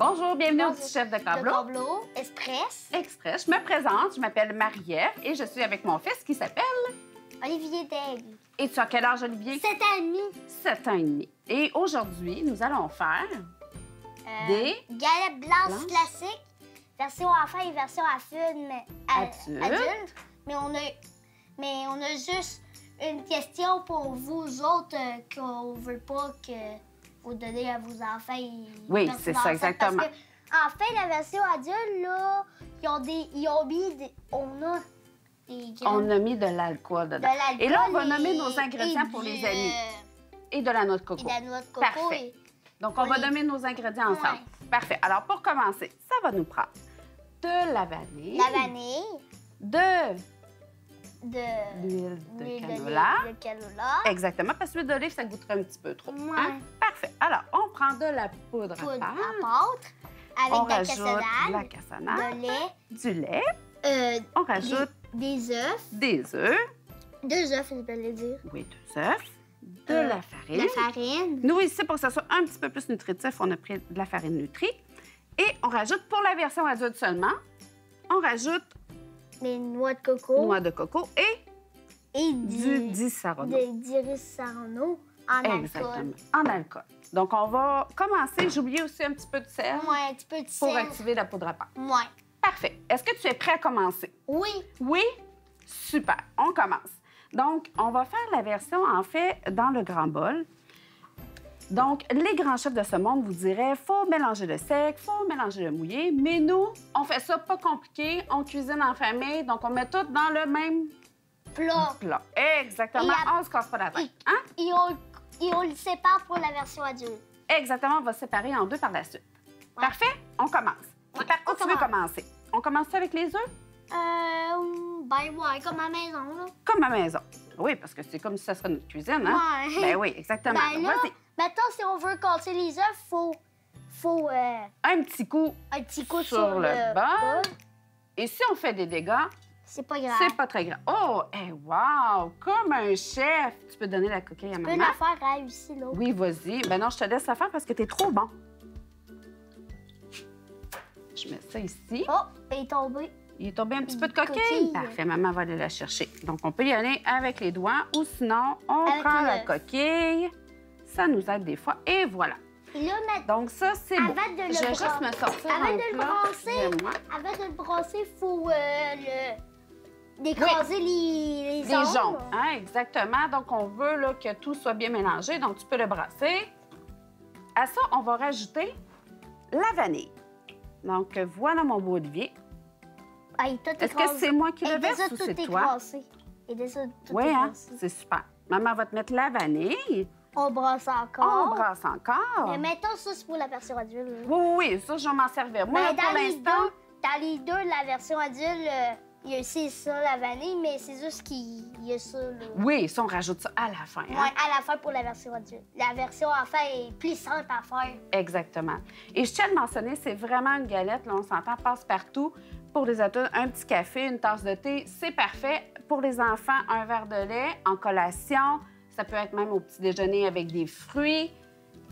Bonjour, bienvenue au petit chef de Le Cablo. Cablo Express. Express. Je me présente, je m'appelle Marie-Ève et je suis avec mon fils qui s'appelle... Olivier Daigle. Et tu as quel âge, Olivier? 7 ans et demi. 7 ans et demi. Et aujourd'hui, nous allons faire des... Galettes blanches Blanches. classiques, version enfant et version Adulte. adulte. Mais on a juste une question pour vous autres qu'on veut pas que vous donnez à vos enfants. Oui, leurs c'est ça, enfants. exactement. Parce que, en fait, la version adulte, là, ils ont mis des... On a des graines On a mis de l'alcool dedans. de l'alcool Et là, on va nommer nos ingrédients et pour les du, amis. Et de la noix de Et coco. de la noix de coco. Parfait. Donc, on va les- nommer nos ingrédients ensemble. Ouais. Parfait. Alors, pour commencer, ça va nous prendre de la vanille, La vanille, de de l'huile de l'huile canola. de canola, Exactement, parce que l'huile d'olive, ça goûterait un petit peu trop. Ouais. Hein? Parfait. Alors, on prend de la poudre poudre à à pâte. pâte, On avec de la rajoute de la cassonade, cassonade, de lait, du lait. On rajoute des œufs, des œufs. 2 œufs, je peux le dire, Oui, 2 œufs. De Euh, la de farine. la farine, Nous, ici, pour que ça soit un petit peu plus nutritif, on a pris de la farine nutrie. Et on rajoute, pour la version adulte seulement, on rajoute des noix de coco noix de coco et du Di-Sarno. d'iris sarno en Exactement, alcool. en alcool. Donc, on va commencer. J'ai oublié aussi un petit peu de sel Ouais, un petit peu de pour sel. activer la poudre à pâte. Ouais. Parfait. Est-ce que tu es prêt à commencer? Oui. Oui? Super. On commence. Donc, on va faire la version, en fait, dans le grand bol. Donc, les grands chefs de ce monde vous diraient, faut mélanger le sec, faut mélanger le mouillé. Mais nous, on fait ça pas compliqué. On cuisine en famille, donc on met tout dans le même Plat. plat. Exactement. Et On se casse pas la tête. Hein? Et on le sépare pour la version adulte. Exactement. On va séparer en deux par la suite. Ouais. Parfait? On commence. Ouais, Par où on tu veux commence. commencer? On commence avec les œufs? Ben ouais, comme à la maison, là. Comme à la maison. Oui, parce que c'est comme si ça serait notre cuisine, hein? Ouais. Ben oui, exactement. Ben là, Vas-y. maintenant, si on veut casser les œufs, faut Un petit coup un petit coup sur le bol. Et si on fait des dégâts, C'est pas grave. c'est pas très grave. Oh, hey, wow! Comme un chef! Tu peux donner la coquille à Tu peux maman? la faire réussir, là. Oui, vas-y. Ben non, je te laisse la faire parce que t'es trop bon. Je mets ça ici. Oh, elle est tombée. Il est tombé un petit peu de Une coquille. coquille. Parfait, maman va aller la chercher. Donc, on peut y aller avec les doigts ou sinon, on Avec prend la l'œuf. coquille. Ça nous aide des fois. Et voilà. Et là, maintenant, Donc, ça, c'est bon. avant de le Je vais juste brasser- me sortir avant un de le plat brasser, de moi. avant de le brasser, il faut d'écraser les Les ongles. jaunes, hein, exactement. Donc, on veut là, que tout soit bien mélangé. Donc, tu peux le brasser. À ça, on va rajouter la vanille. Donc, voilà mon beau Olivier. Ah, il est tout Est-ce que écrasé. c'est moi qui le Il est déjà verse ou tout c'est toi? écrasé. Il est déjà tout Oui, hein? écrasé. C'est super. Maman va te mettre la vanille. On brasse encore. On brasse encore. Mais maintenant, ça, c'est pour la version adulte. là. Oui, oui, oui, ça, je vais m'en servir. Moi, Mais pour l'instant, dans les deux, la version adulte, il y a aussi ça, la vanille, mais c'est juste qu'il y a ça. Là. oui, ça, on rajoute ça à la fin. hein? Ouais, à la fin pour la version adulte. La version enfant est plus simple à faire. Exactement. Et je tiens à le mentionner, c'est vraiment une galette, là, on s'entend, passe-partout. Pour les adultes, un petit café, une tasse de thé, c'est parfait. Pour les enfants, un verre de lait en collation. Ça peut être même au petit déjeuner avec des fruits.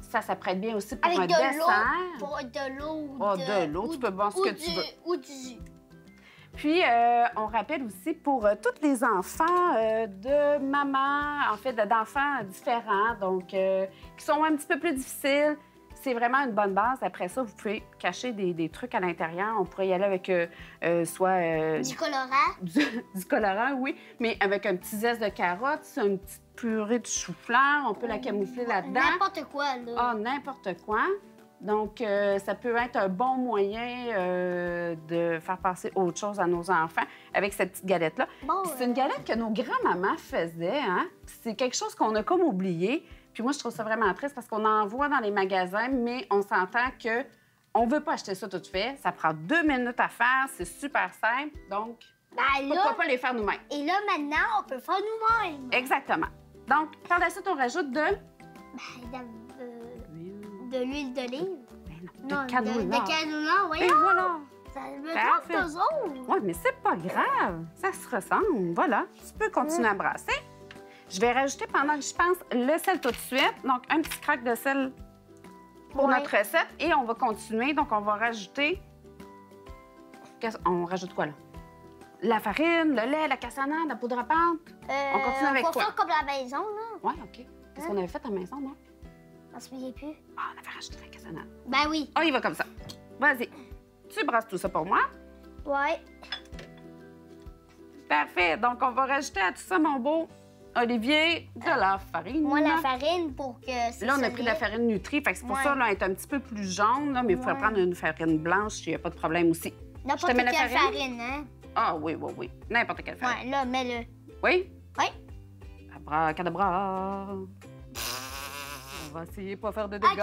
Ça prête bien aussi pour Avec un de l'eau. dessert. Pour de l'eau ou Oh, de l'eau, tu peux boire ce que tu veux. Ou du jus. Puis, on rappelle aussi pour tous les enfants de maman, en fait, d'enfants différents, donc qui sont un petit peu plus difficiles. C'est vraiment une bonne base. Après ça, vous pouvez cacher des trucs à l'intérieur. On pourrait y aller avec soit Du colorant. du colorant, oui, mais avec un petit zeste de carotte, une petite purée de chou-fleur. On peut la camoufler là-dedans. N'importe quoi, là. Ah, n'importe quoi. Donc, ça peut être un bon moyen de faire passer autre chose à nos enfants avec cette petite galette-là. Bon, Puis c'est une galette que nos grands-mamans faisaient, hein? Puis c'est quelque chose qu'on a comme oublié. Puis moi, je trouve ça vraiment triste parce qu'on en voit dans les magasins, mais on s'entend que on veut pas acheter ça tout fait. Ça prend 2 minutes à faire, c'est super simple. Donc, ben pourquoi là, pas les faire nous-mêmes? et là, maintenant, on peut faire nous-mêmes. Exactement. Donc, par la suite, on rajoute Ben, de l'huile d'olive. de canola. de canola, oui. Et voilà. Ça me Parfait. trompe eux autres. Oui, mais c'est pas grave. Ça se ressemble. Voilà. Tu peux continuer à brasser. Je vais rajouter pendant que je pense le sel tout de suite. Donc, un petit crack de sel pour notre recette et on va continuer. Donc, on va rajouter... On rajoute quoi, là? La farine, le lait, la cassonade, la poudre à pâte. On continue avec quoi? quoi? On va faire comme la maison, là. Oui, OK. Qu'est-ce qu'on avait fait à la maison, non? On ne se souvient plus. Ah, on avait rajouté la cassonade. Ben oui. Ah, il va comme ça. Vas-y. Tu brasses tout ça pour moi. Ouais. Parfait. Donc, on va rajouter à tout ça, mon beau Olivier, de la farine. Moi, la farine pour que c'est Là, on a pris de la farine Nutri, fait que c'est pour ça, là, elle est un petit peu plus jaune, là, mais vous pouvez prendre une farine blanche, il n'y a pas de problème aussi. N'importe quelle farine, hein? Ah oui, oui, oui. N'importe quelle farine. Ouais, là, mets-le. Oui? Oui. Abracadabra. On va essayer de pas faire de dégâts.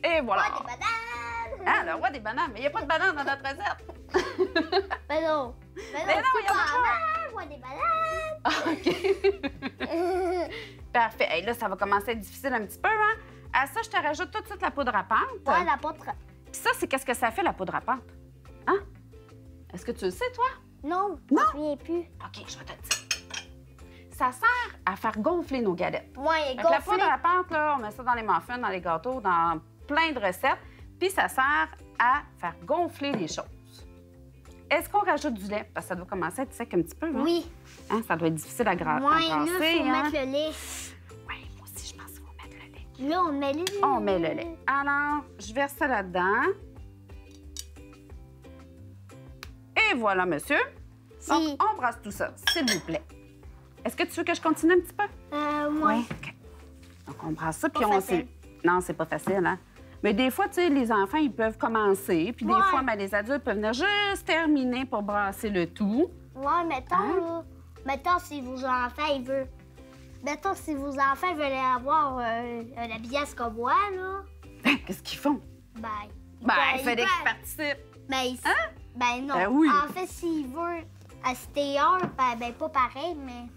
Et voilà. Roi des bananes! Ah, le roi des bananes. Mais il n'y a pas de bananes dans notre recette. Ben non. Mais non, il y en a pas. Roi des bananes! OK. Parfait. Et là, ça va commencer à être difficile un petit peu, hein? À ça, je te rajoute tout de suite la poudre à pâte. Ouais, la poudre. Puis ça, c'est qu'est-ce que ça fait, la poudre à pâte? Hein? Est-ce que tu le sais, toi? Non, je me souviens plus. OK, je vais te le dire. Ça sert à faire gonfler nos galettes. Ouais, Avec la poudre à pâte, là, on met ça dans les muffins, dans les gâteaux, dans plein de recettes. Puis ça sert à faire gonfler les choses. Est-ce qu'on rajoute du lait? Parce que ça doit commencer à être sec un petit peu, hein? Oui. Hein, ça doit être difficile à grasser. Ouais, là, il faut mettre le lait. Oui, moi aussi, je pense qu'il faut mettre le lait. Là, on met le lait. On met le lait. Alors, je verse ça là-dedans. Et voilà, monsieur. Donc, on brasse tout ça, s'il vous plaît. Est-ce que tu veux que je continue un petit peu? Oui. OK. Donc, on brasse ça, puis Pas on facile. Non, c'est pas facile, hein? Mais des fois, tu sais, les enfants, ils peuvent commencer, puis des fois, ben, les adultes peuvent venir juste terminer pour brasser le tout. Ouais, mettons, là. Mettons, si vos enfants, ils veulent... Mettons, si vos enfants veulent avoir un habillage comme moi, là. Qu'est-ce qu'ils font? Ben, Il fallait qu'ils participent. Ben non. Ben oui. En fait, s'ils veulent acheter un, ben pas pareil, mais...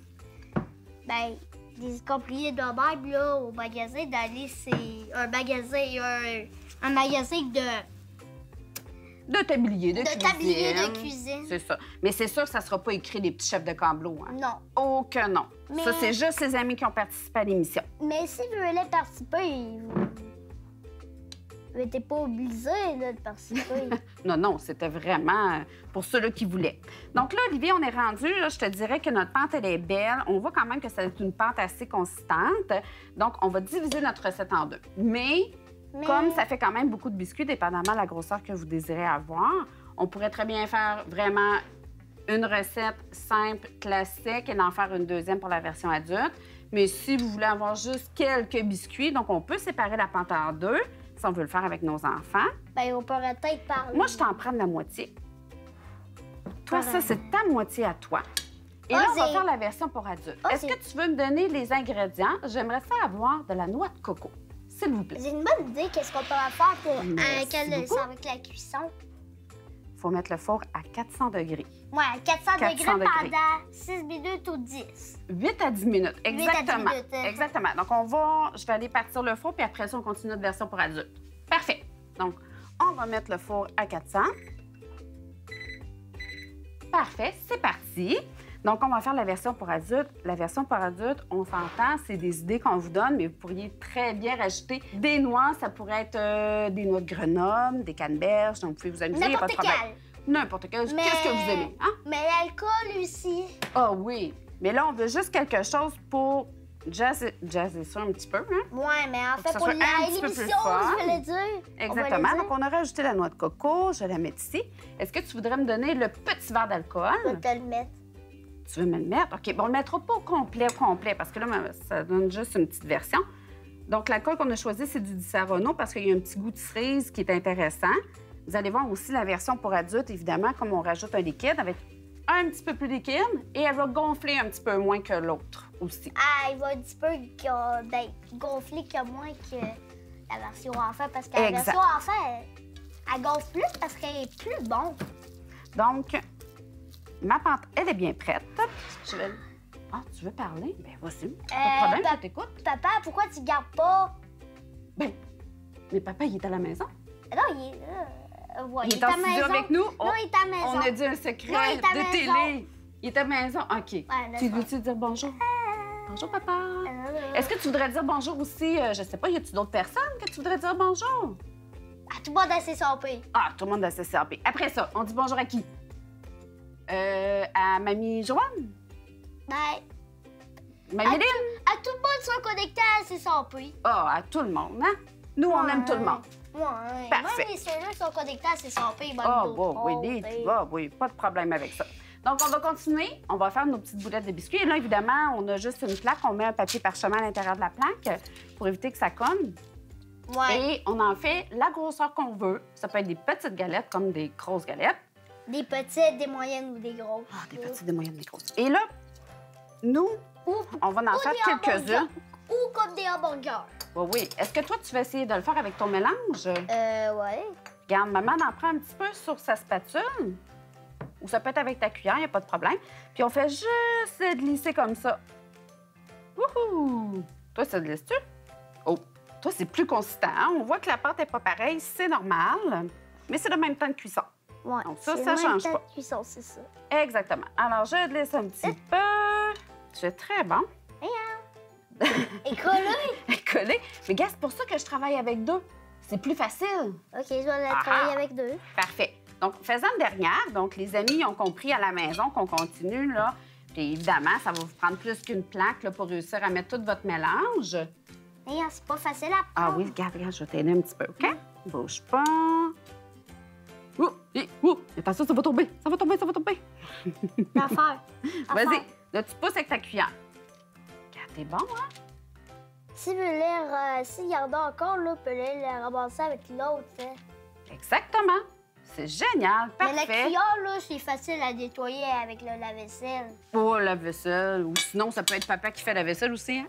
Ben, des compris de même, là, au magasin, d'aller, c'est un magasin De tablier, de cuisine. tablier de cuisine. C'est ça. Mais c'est sûr que ça ne sera pas écrit des petits chefs de camblot, hein? Non. Oh que non. Mais- Ça, c'est juste les amis qui ont participé à l'émission. Mais si vous voulez participer, vous n'êtes pas obligé là, de participer. Non, c'était vraiment pour ceux-là qui voulaient. Donc là, Olivier, on est rendu, là, je te dirais que notre pâte, elle est belle. On voit quand même que c'est une pâte assez consistante. Donc, on va diviser notre recette en deux. Mais comme ça fait quand même beaucoup de biscuits, dépendamment de la grosseur que vous désirez avoir, on pourrait très bien faire vraiment une recette simple, classique, et en faire une deuxième pour la version adulte. Mais si vous voulez avoir juste quelques biscuits, donc on peut séparer la pâte en deux, si on veut le faire avec nos enfants. Ben, on pourrait peut-être parler. Moi, je t'en prends de la moitié. Toi, ça, c'est ta moitié à toi. Et là, on va faire la version pour adultes. Est-ce que tu veux me donner les ingrédients? J'aimerais ça avoir de la noix de coco, s'il vous plaît. J'ai une bonne idée. Qu'est-ce qu'on pourrait faire pour beaucoup. avec la cuisson? Il faut mettre le four à 400 degrés. Ouais, 400 400 degrés degrés. pendant 6 minutes ou 10. 8 à 10 minutes, 8 à 10 exactement. minutes. Exactement. Donc, je vais aller partir le four, puis après ça, on continue notre version pour adultes. Parfait. Donc, on va mettre le four à 400. Parfait, c'est parti. Donc, on va faire la version pour adultes. La version pour adultes, on s'entend, c'est des idées qu'on vous donne, mais vous pourriez très bien rajouter des noix. Ça pourrait être des noix de Grenoble, des canneberges, donc vous pouvez vous amuser, il n'y a pas de problème. N'importe quel. Mais- Qu'est-ce que vous aimez, hein? Mais l'alcool aussi. Ah oui, mais là, on veut juste quelque chose pour jazzer ça un petit peu, hein? Ouais, mais en que fait, ça pour soit un petit peu l'émission, plus fun. je voulais dire. Exactement. Donc, on a rajouté la noix de coco. Je vais la mettre ici. Est-ce que tu voudrais me donner le petit verre Je vais d'alcool? te le mettre. Tu veux me le mettre? OK. Bon, on ne le mettra pas au complet, parce que là, ça donne juste une petite version. Donc, l'alcool qu'on a choisi, c'est du Disaronno parce qu'il y a un petit goût de cerise qui est intéressant. Vous allez voir aussi la version pour adultes, évidemment, comme on rajoute un liquide avec un petit peu plus liquide et elle va gonfler un petit peu moins que l'autre aussi. Ah, il va un petit peu gonfler que moins que la version enfant parce que la version enfant, elle gonfle plus parce qu'elle est plus bonne. Donc, ma pâte, elle est bien prête. Ah, tu veux parler? Bien, vas-y. Pas de problème, je t'écoute. Papa, pourquoi tu gardes pas? Bien, mais papa, il est à la maison. Non, il est là. Ouais, Il est en à studio maison. avec nous. Non, il est à la maison. On a dit un Non, il secret est à de maison. télé. Il est à la maison. OK. là, Tu veux-tu dire bonjour? Bonjour, papa. Est-ce que tu voudrais dire bonjour aussi, je sais pas, y a-tu d'autres personnes que tu voudrais dire bonjour? À tout le monde à CCAP. Ah, tout le monde a CCAP. Après ça, on dit bonjour à qui? À Mamie Joanne? Ben, Mamie Lynn? à tout le monde soit connecté à CCAP. Ah, à tout le monde, hein? Nous, on aime tout le monde. Ouais. Parfait. Même les ceux-là sont connectés à CCAP. Ah, oui, pas de problème avec ça. Donc, on va continuer. On va faire nos petites boulettes de biscuits. Et là, évidemment, on a juste une plaque. On met un papier parchemin à l'intérieur de la plaque pour éviter que ça colle. Ouais. Et on en fait la grosseur qu'on veut. Ça peut être des petites galettes comme des grosses galettes. Des petites, des moyennes ou des grosses. Ah, des petites, des moyennes, des grosses. Et là, nous, on va en faire quelques-unes. Ou comme des hamburgers. Oui, oui. Est-ce que toi, tu vas essayer de le faire avec ton mélange? Ouais. Regarde, maman en prend un petit peu sur sa spatule. Ou ça peut être avec ta cuillère, il n'y a pas de problème. Puis on fait juste glisser comme ça. Wouhou! Toi, ça glisse-tu? Oh! Toi, c'est plus consistant. Hein? On voit que la pâte n'est pas pareille, c'est normal. Mais c'est le même temps de cuisson. Ouais. Donc ça change pas. De cuisson, c'est ça. Exactement. Alors, je glisse un petit peu. C'est très bon. Et collé. Collé. Mais gars, c'est pour ça que je travaille avec deux. C'est plus facile. OK, je vais aller travailler avec deux. Parfait. Donc, faisant une dernière. Donc, les amis ont compris à la maison qu'on continue, là. Puis, évidemment, ça va vous prendre plus qu'une plaque là, pour réussir à mettre tout votre mélange. C'est pas facile à prendre. Ah oui, regarde, je vais t'aider un petit peu, OK? Bouge pas. Attention, ça va tomber. Ça va tomber. L'affaire. Vas-y. Là, tu pousses avec ta cuillère. Regarde, t'es bon, hein? Si vous voulez, s'il y en a encore, là, vous pouvez les ramasser avec l'autre. Hein. Exactement. C'est génial. Parfait. Mais la cuillère, là, c'est facile à nettoyer avec le lave-vaisselle. Oh, la vaisselle. Ou sinon, ça peut être papa qui fait la vaisselle aussi, hein?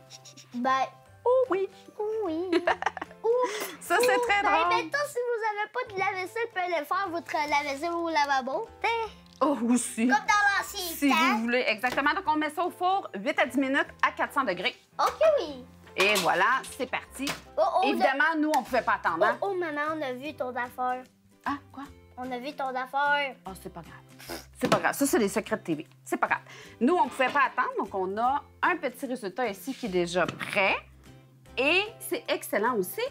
Ben, oh oui. Oui. Ça, c'est très drôle. Maintenant, si vous n'avez pas de lave-vaisselle, vous pouvez aller faire votre lave-vaisselle au lavabo. Oh, aussi. Comme dans l'ancien Si vous voulez. Exactement. Donc, on met ça au four 8 à 10 minutes à 400 degrés. OK, oui. Et voilà, c'est parti. Oh, évidemment, nous, on ne pouvait pas attendre. Hein? Oh, maman, on a vu ton affaire. Ah, quoi? On a vu ton affaire. Oh, c'est pas grave. C'est pas grave. Ça, c'est les secrets de TV. C'est pas grave. Nous, on ne pouvait pas attendre. Donc, on a un petit résultat ici qui est déjà prêt. Et c'est excellent aussi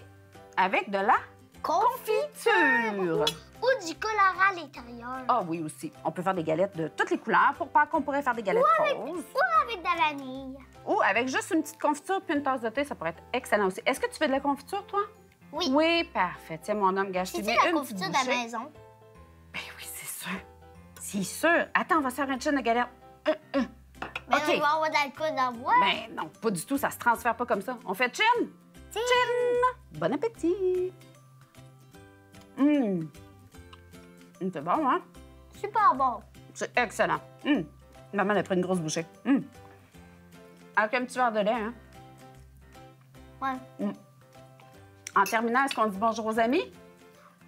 avec de la confiture. Ou du colorant à l'intérieur. Ah oui, aussi. On peut faire des galettes de toutes les couleurs. Pour Pâques, on pourrait faire des galettes roses. Ou avec de la vanille. Ou avec juste une petite confiture puis une tasse de thé, ça pourrait être excellent aussi. Est-ce que tu fais de la confiture, toi? Oui. Oui, parfait. Tiens, mon homme, gâche, tu mets la une confiture petite de la bouchée. maison. Ben oui, c'est sûr. C'est sûr. Attends, on va se faire une chaîne de galettes. Mais OK. on va avoir dans le cas d'envoi. Ben non, pas du tout. Ça se transfère pas comme ça. On fait chin. Chin. Bon appétit. C'est bon, hein? Super bon. C'est excellent. Maman a pris une grosse bouchée. Avec un petit verre de lait, hein? Ouais. En terminant, est-ce qu'on dit bonjour aux amis?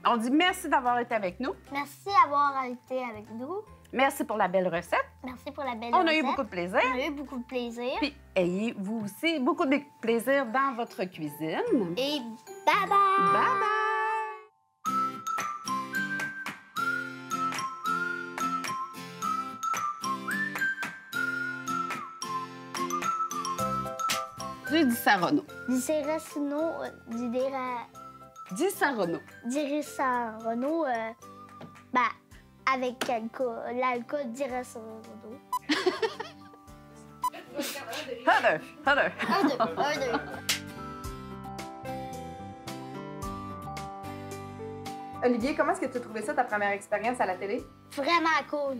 On dit merci d'avoir été avec nous. Merci d'avoir été avec nous. Merci pour la belle recette. Merci pour la belle On a eu recette. beaucoup de plaisir. On a eu beaucoup de plaisir. Puis, ayez vous aussi beaucoup de plaisir dans votre cuisine. Et bye bye! Bye bye! Du Di Saronno. Du Serracino, Di Saronno. Renault, ben, avec l'alcool d'Irasano. Heather. Un, deux. Olivier, comment est-ce que tu as trouvé ça, ta première expérience à la télé? Vraiment cool.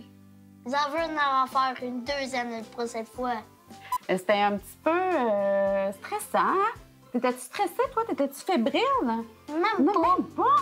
J'en veux en faire une deuxième pour cette fois. C'était un petit peu stressant. T'étais-tu stressée, toi? T'étais-tu fébrile? Même Non, pas. même pas.